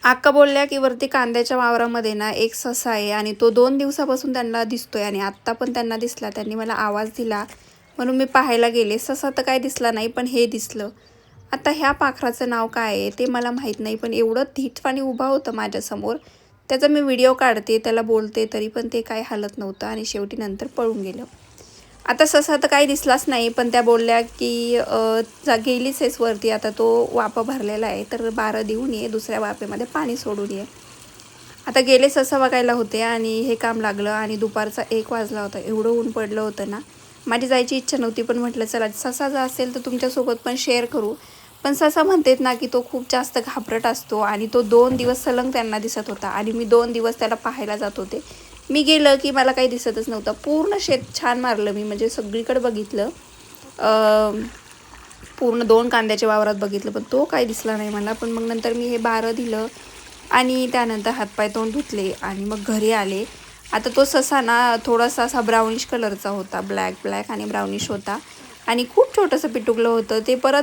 अक्का बोलल्या की वरती कांद्याच्या वावरामध्ये ना एक ससा आहे आणि तो 2 दिवसापासून त्यांना दिसतोय आणि आत्ता पण त्यांना दिसला. त्यांनी मला आवाज दिला म्हणून मी पाहायला गेले. ससा तर काय दिसला नाही पण हे दिसलं. आता ह्या पाखराचं नाव काय आहे ते मला माहीत नाही, पण एवढं धीटपणे उभा होतं माझ्यासमोर. त्याचा मी व्हिडिओ काढते, त्याला बोलते, तरी पण ते काय हालत नव्हतं आणि शेवटी नंतर पळून गेलं. आता ससा तर काही दिसलाच नाही, पण त्या बोलल्या की गेलीच आहेस वरती, आता तो वापा भरलेला आहे तर बारं देऊन ये, दुसऱ्या वाफेमध्ये पाणी सोडून ये. आता गेले ससा बघायला होते आणि हे काम लागलं आणि दुपारचा 1 वाजला होता. एवढं ऊन पडलं होतं ना, माझी जायची इच्छा नव्हती, पण म्हटलं चला ससा जर असेल तर तुमच्यासोबत पण शेअर करू. पण ससा म्हणतात ना की तो खूप जास्त घाबरट असतो आणि तो 2 दिवस सलग त्यांना दिसत होता आणि मी 2 दिवस त्याला पाहायला जात होते. मी गेलं की मला काही दिसतच नव्हतं. पूर्ण शेत छान मारलं मी, म्हणजे सगळीकडे बघितलं. पूर्ण 2 कांद्याच्या वावरात बघितलं, पण तो काही दिसला नाही मला. पण मग नंतर मी हे बारं दिलं आणि त्यानंतर हातपाय तोंड धुतले आणि मग घरी आले. आता तो ससा ना थोडासा असा ब्राउनिश कलरचा होता, ब्लॅक आणि ब्राउनिश होता आणि खूप छोटंसं पिटुकलं होतं. ते परत